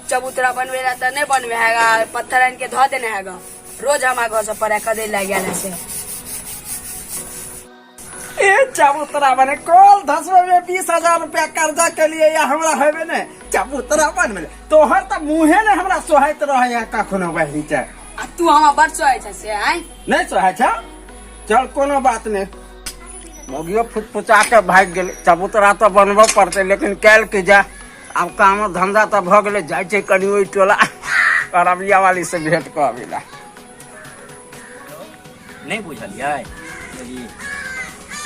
चबूतरा बनवेला तो नहीं बनवे हैगा, पत्थर आन के धो देने हैगा। रोज हमारे घर से परे कदे लग गया से चबूतरा बने कल 10 में 20,000 रुपया कर्जा के लिए या हमरा हेबे ने चबूतरा बन में तोहर त मुहे ने हमरा सोहाइत रहे कखनो बही छै। तू हमार बड़ सोहाय छै से आइ नहीं सोहाय छ। चल कोनो बात नहीं, मोगियो फुचफुचा के भाग गेल। चबूतरा तो बनबो पड़ते लेकिन कैल के जा, अब काम धंधा तो भ गेले। जाय छै कनी ओइ टोला करबिया वाली से भेंट क अबिला। नहीं बुझलियै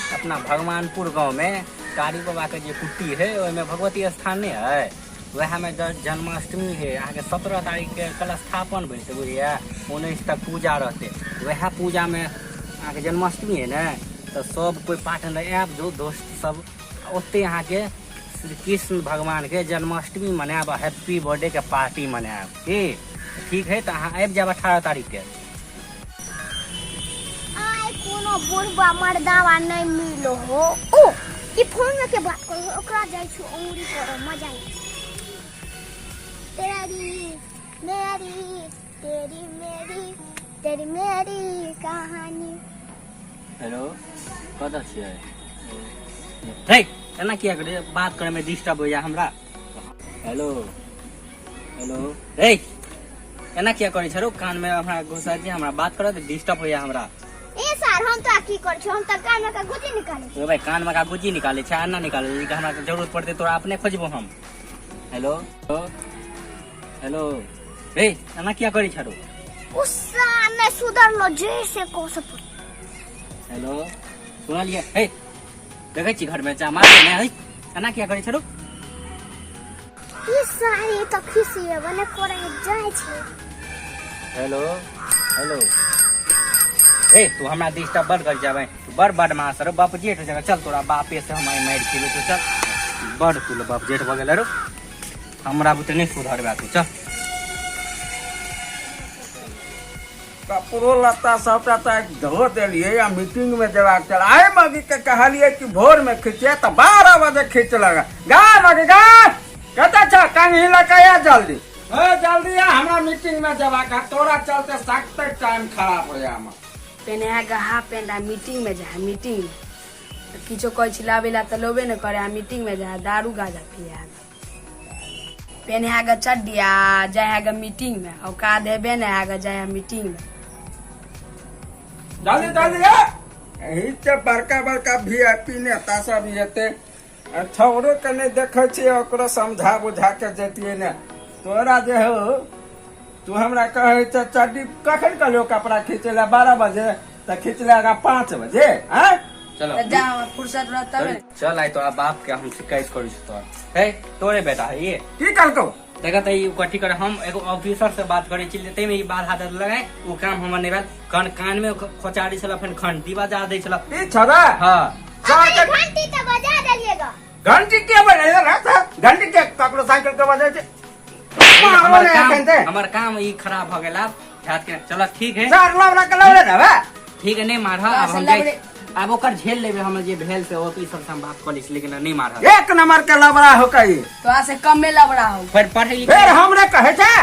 अपना भगवानपुर गांव में कारी बाबा के जो कुट्टी है ओहिमे भगवती स्थान नहीं है, वह में जन्माष्टमी है। अहाँ के 17 तारीख के कल स्थापन बनते बुझिए, 19 तक पूजा रहते। वह पूजा में अहाँ के जन्माष्टमी है न, तो सब कोई पार्टनर आब जो दोस्त सब ओते अहाँ के श्री कृष्ण भगवान के जन्माष्टमी मनाब, हैप्पी बर्थडे के पार्टी मनाब। ठीक है, तो अहाँ आबि जाब 18 तारीख के। कोनो बुढ़बा मर्दावा नहीं मिलो हो। ओ ई फोन में के बात करो, ओकरा जाय छु उंगली करो, मजा आई। तेरी मेरी कहानी। हेलो, कत छियै? हे एना किया करे, बात करे में डिस्टर्ब हो जा हमरा। हेलो हेलो, हे एना किया करे छरो, कान में हमरा घुसा जे हमरा बात करे त डिस्टर्ब हो जा हमरा। ए सर हम तो की कर छु, हम त कान में का गुजी निकाले छी। ओ भाई कान में का गुजी निकाले छै, अन्ना निकाले छी, हमरा जरूरत पड़ते तोरा अपने खोजबो हम। हेलो हेलो, हे एना किया करे छरो? गुस्सा में सुधर लो जैसे को सब। हेलो सुनलिए, हे देखे छी घर में चा मार ने, हे एना किया करे छरो? ई सारी तो खिसिए बने करे जाय छै। हेलो हेलो, ए तू हमरा डिस्टर्ब बड़ कर जाबे, तू बड़ बदमाश रो। बाप जेठ जगह चल, तोरा बापे से हम मार खेलो तो चल। बड़ तू बाप जेठ भ गेल रो, हमरा बुते नहीं सुधरबा तू चल। कपड़ो लत्ता सबटा तो धो देलिए या मीटिंग में जवाब चल। आए मगी के कहलिए कि भोर में खींचे तो 12 बजे खींच लगा। गा मगी गा कहता छ कहीं लकाया जल्दी जल्दी आ, हमरा मीटिंग में जवाब का तोरा चलते सख्त टाइम खराब हो जा। पेने है गहा पेंडा मीटिंग में जा, मीटिंग किछो कह छिलावेला त लोबे न करे। मीटिंग में जा दारू गाजा पिया, पेने है चड्डिया जाए है मीटिंग में, और का देबे न है जाए मीटिंग में। जल्दी जल्दी आ, यही से बड़का बड़का VIP नेता सब हेते। छौरो के नहीं देखे छी, ओकरो समझा बुझा के जेतिए ने। तोरा जे हो तू हमरा कहे छ चड्डी कखन कलो कपड़ा खींचेला 12 बजे त खींचलेगा 5 बजे। हैं चलो जा फुर्सत रहता है। चल आई तोरा बाप के हम शिकायत करू छी तोर। हे तोरे बेटा है ये की करतो देखा त ई कथी करे, हम एगो ऑफिसर से बात करे छी, ते में ई बात हाथ लगाए वो काम हमर नहीं भेल। कान में खोचाड़ी छला, फिर घंटी बजा दे छला। ई छरा हां घंटी तो बजा देलिएगा। घंटी के बजाए रे? घंटी के ककरो साइकिल के बजाए छे? हमर काम ई खराब भ गेल। हाथ के चलो ठीक है, सर लवरा के लवरे ना बे ठीक है नहीं मार। अब हम जाए, अब ओकर झेल लेबे हम जे भेल से ओ तो ई सब हम बात कर लिस, लेकिन नहीं मार। एक नंबर के लवरा हो कई तोरा से कम में लवड़ा हो। फिर पढ़े लिखे, फिर हमरे कहे छे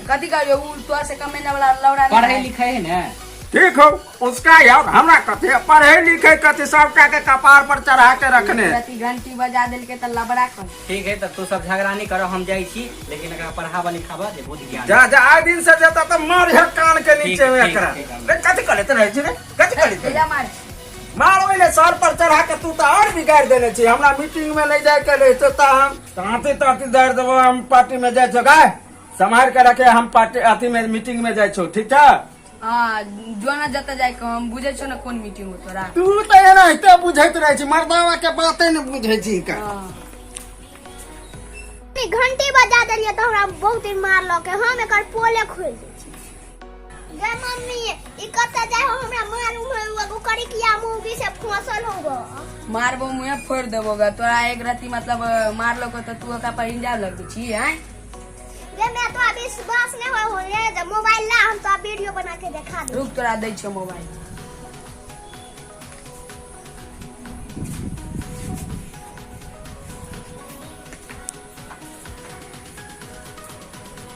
कथी करियो, तोरा से कम में लवड़ा पढ़े लिखे है ना। ठीक हो उसका याद हमरा कथे पढ़े लिखे कथे सब का के कपार पर चढ़ा के रखने। प्रति घंटी बजा देल के त लबड़ा कर। ठीक है, तू सब झगड़ा नहीं करो, हम जाई छी, लेकिन एकरा पढ़ावा लिखावा दे, बुद्धि ज्ञान जा जा आ दिन से जता त मार है कान के नीचे में ठीक, एकरा। ठीक, रे कथी करे त रहे छी रे, कथी करे त जा मार मार ओइले सर पर चढ़ा के तू त और बिगाड़ देने छी। हमरा मीटिंग में नहीं जाए के रहे त हम तांती तांती दर्द देबो। हम पार्टी में जाय छ गाय संभाल के रखे, हम पार्टी अथी में मीटिंग में जाय छो। ठीक है हां जो ना जता जाय के हम बुझे छो ना कोन मीटिंग हो तोरा। तू त एना एते बुझैत रहे छी, मर्दावा के बाते न बुझै छी का। घंटी बजा देलिए तो हमरा बहुत दिन मार लो के हम एकर पोले खोल दे छी। गे मम्मी ई कत जाय हो, हमरा मारू एगो करी किया मुंह टोपी से फसल होगा। मारबो मुँह फोड़ देबो गा तोरा एक रति मतलब मारलो को तो तू ओका पर इंजा लग छी हैं। ये मैं तो अभी विश्वास नहीं हो ले जब मोबाइल ला हम तो वीडियो बना के दिखा दे। रुक तोरा दै छो मोबाइल।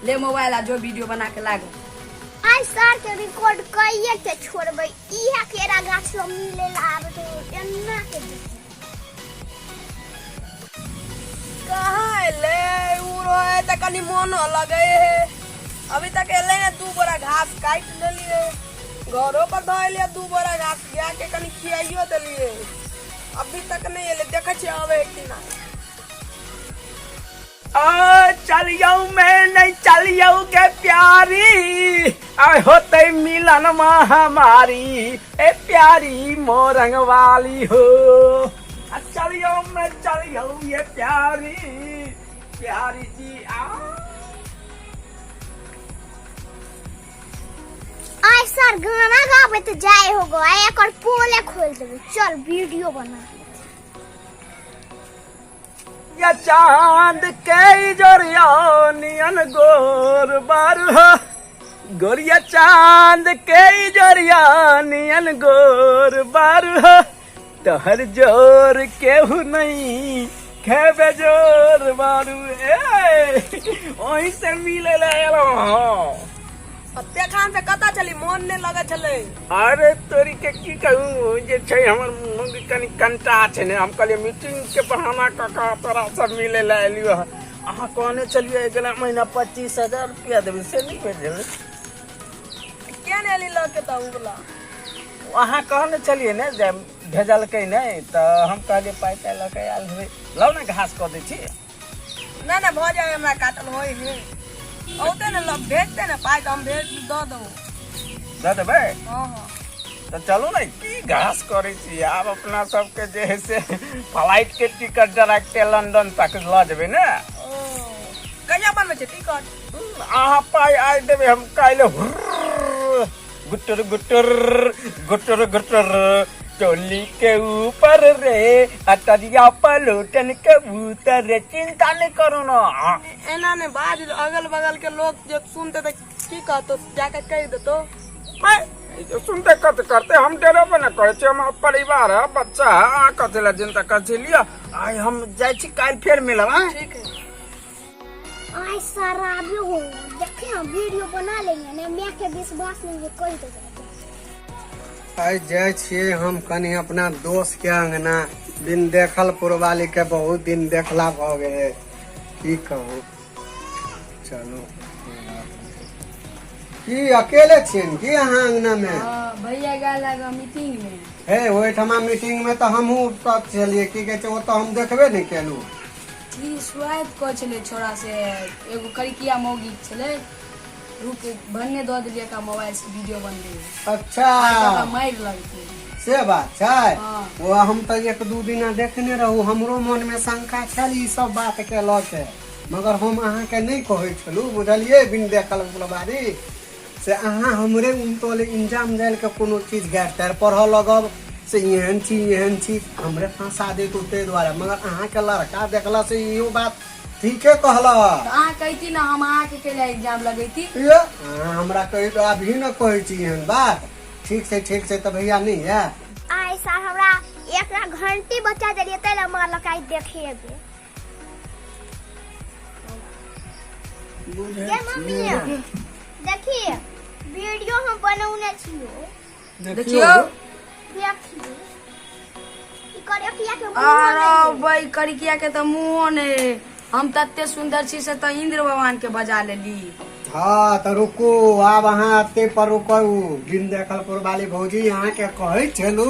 ले मोबाइल आ जो वीडियो बना के लागो। आई सर के रिकॉर्ड कइए के छोड़बै इहा केरा गाछ लो मिले ला आब तो एन्ना के कहाँ ले उरो है त कनी मन लगे है। अभी तक एले ने 2 बोरा घास काट लेलिए घरों पर धइले 2 बोरा घास गया के कनी खियाइयो देलिए अभी तक नहीं एले देखे छी आवे कि ना। चलियो मैं नहीं चलियो के प्यारी आय होते मिलन हमारी ए प्यारी मोरंग वाली हो। चलियो मैं चलियो ये प्यारी प्यारी जी आई सर गाना गावे तो जाए होगा एक और पोले खोल देबे चल वीडियो बना। या चांद के जोरिया नियन गोर बारू हो गोरिया चांद के जोरिया नियन गोर बारू हो तोहर जोर केहू नहीं खेबे जोर बारू वहीं से मिले देखा से कता चली मन ने लगे चले। अरे तोरी के की कहूँ जे छै हमर मुंग कनी कंटा छै ने हम कहलिए मीटिंग के बहाना कका तोरा सब मिले ला एलियो अहाँ कहने चलिए अगला महीना 25,000 रुपया देबे से नहीं भेजल क्या ने ली लगे त उगला वहाँ कहने चलिए ने जे भेजल के नहीं तो हम कहलिए पाई ते लके आल है लो ना घास क दै छी ना ना भ जाए हमरा काटल होई है औते ने लोग भेजते ने पाई तो हम भेज दो दे देबे। हां हां तो चलो ना की घास करे छी आब अपना सबके जे है से फ्लाइट के टिकट डायरेक्ट लंदन तक ल जेबे ने। ओ कहिया बनबे छै टिकट अहाँ पाई आइ देबे हम काल्हि गुटर गुटर गुटर गुटर टोली के ऊपर रे अतरिया पलटन के भूतर रे चिंता नहीं करो ना। एना ने बाज अगल बगल के लोग जो सुनते तो की कहतो जाके कह देतो मैं जो सुनते करते हम डेरा पे न करे छी हम परिवार है बच्चा है आ कथेला चिंता कर लिया आई हम जाय छी काल्हि फेर मिलब। ठीक है आई सर अभी हो देखे हम वीडियो बना लेंगे ने मैं के विश्वास नहीं कोई तो आई जाए छिए हम कनी अपना दोस्त के अंगना दिन देखल पुरवाली के बहुत दिन देखला भ गए की कहूँ चलो की अकेले छियन की अहाँ अंगना में भैया गेल लगा मीटिंग में हे ओहिठमा मीटिंग में तो हमहू चलिए की कहे वो तो हम देखबे नहीं केलू की स्वाद को चले छोरा से एगो करिकिया मौगी चले रुक भन्ने दो दिलिए का मोबाइल से वीडियो बन गई। अच्छा मार लगती से बात छै हाँ। वो हम तो 1-2 दिना देखने रहू हमरो मन में शंका छल ई सब बात के ल के मगर हम अहाँ के नहीं कहे छलू बुझलिए बिन देखल बारी से अहाँ हमरे उनटोले इंजाम देल के कोनो चीज गैर तर पढ़ लगब से एहन छी हमरे फंसा दे तो ते द्वारा मगर अहाँ के लड़का देखला से इहो बात ठीके कहला अहाँ कहती ना हम अहाँ के केला एग्जाम लगैती ये हमरा कही तो अभी न कहे छी एहन बात ठीक से तो भैया नहीं है आई सर हमरा एकरा घंटी बचा देलिए तै ला हमरा लकाई देखेबे ये मम्मी देखिए वीडियो हम बनौने छियो देखियो देखिए ई करिया के अरे भाई करिकिया के तो मुंह ने हम तत्ते सुंदर छी से तो इंद्र भगवान के बजा लेली। हाँ तो रुकू आब अहाँ अते पर रुकू दिन देखल पुरवाली भौजी यहाँ के कहे छलू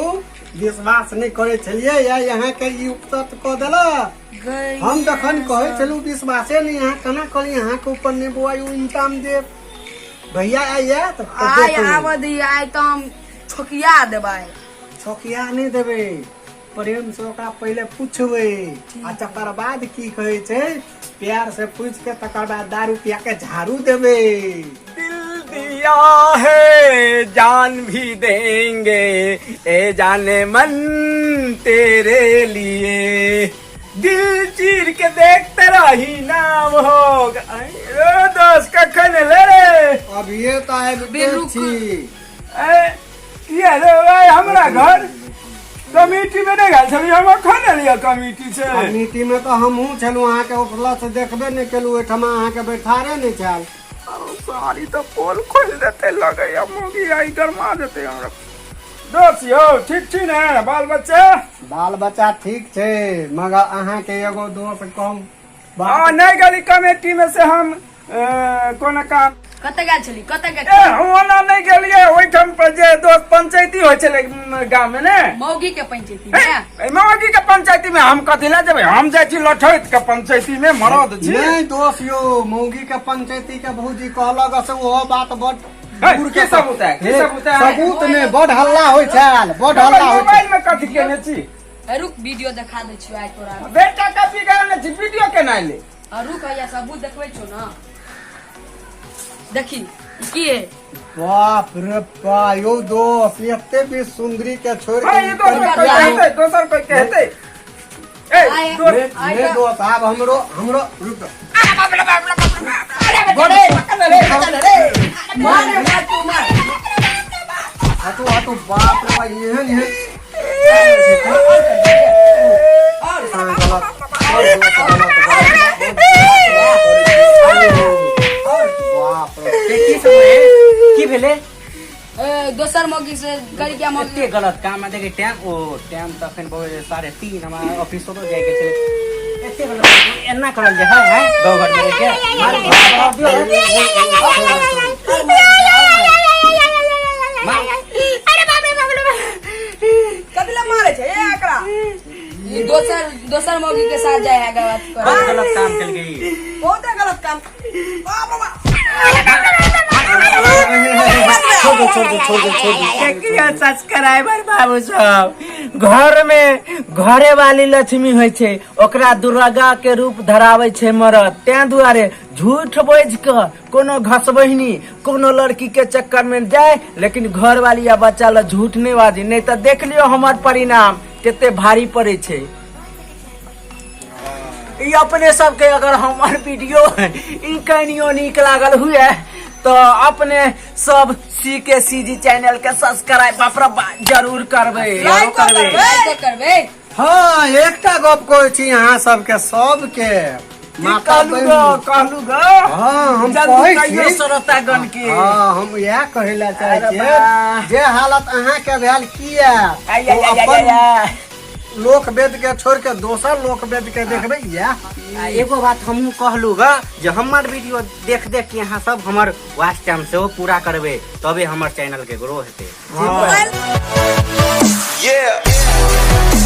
विश्वास नहीं करे छलिए या यहाँ के युक्त क देला हम जखन कहे छलू विश्वासे नहीं यहाँ केना कहली यहाँ के ऊपर नहीं बुआ इंतजाम दे भैया आइए तो आय आवदी आय तो हम छोकिया देबै छोकिया नहीं देबे प्रेम से ओकरा पहले पूछबे आ तकर बाद की कहे छे प्यार से पूछ के तकर बाद दारू पिया के झाड़ू देबे दिल दिया किया है जान भी देंगे ए जाने मन तेरे लिए दिल चीर के देखते रही नाम होगा दोस्त कखन ले रे अब ये तो है बिल्कुल। छी किया रे भाई हमरा घर कमिटी में नहीं गए छलिए हम खाने लिया कमिटी से कमिटी में तो हमहूँ छलू अहाँ के उपला से देखबे नहीं केलू ओहिठाम अहाँ के बैठारे नहीं छल सारी तो पोल खोल देते लगे अब मुगी आई गरमा देते हमरा दोस्त यो ठीक छी ने बाल बच्चा बाल बच्चा ठीक छे मगर अहाँ के एगो दोस्त कम हाँ नहीं गली कमेटी में से हम कोना काम कतऽ गेल छली कतऽ गेल ए हम ओना नहीं गेलिए ओइठम पर जे दोस्त पंचायती होय छले गांव में ने मौगी के पंचायती में मौगी के पंचायती में हम कथी ला जेबै हम जाय छी लठैत के पंचायती में मरद छी नहीं दोस्त यो मौगी के पंचायती के भौजी कहलक से वो बात बड़ है, की सबूत है की सबूत है सबूत ने बड़ हल्ला होय छल बड़ हल्ला होय मोबाइल में कथी केने छी रुक वीडियो देखा दै छियो आइ तोरा बेटा कॉपी करने छी वीडियो केना ले रुक हैया सबूत देखबै छौ ना देखी ई की है बाप रे बा यो दोस्त एते भी सुंदरी के छोड़ हां ये दोसर कोई कहते ए दोस्त ये दोस्त अब हमरो रुक हटो हटो बाप रे बा एहन बाप रे की भेले दोसर मौगी से गलिया मौगी एते गलत काम देखे टाइम तो अखन बहु 3:30 हमरा ऑफिस तो जाय के छले एते गलत एना करल जे है गांव घर में के मार कतला मारे छे ए एकरा ई दोसर मौगी के साथ जाय है गलत बहुत गलत काम चल गई बहुत गलत काम सब्सक्राइबर बाबू सब घर में घरे वाली लक्ष्मी होय छै ओकरा दुर्गा के रूप धरावे छै मरद तें दुआरे झूठ बोझ के कोनो घसबहिनी कोनो लड़की के चक्कर में जाए लेकिन घर वाली या बच्चा ला झूठ नहीं बाजी नहीं तो देख लियो हमार परिणाम केते भारी पड़े छै ई अपने सबके अगर हमार वीडियो ई कनियो नीक लागल हुए तो अपने सब CKCG चैनल के सब्सक्राइब जरूर करबे करबे हाँ एकटा गप कहै छी अहाँ सबके सबके माता बहन कहलू ग हाँ हम कहै छी श्रोतागण के हाँ हम इएह कहै ला चाहै अरे छियै बा। जे हालत अहाँ के भेल किया आय, आय, आय, आय, आय। लोक वेद के छोड़ के दोसर लोक वेद के देखबै इएह आ, एगो बात हमहू कहलू ग जे हमार वीडियो देख देख के यहाँ सब हमार वॉच टाइम से वो पूरा करबे तबे हमार चैनल के ग्रो हेते हाँ। Yeah.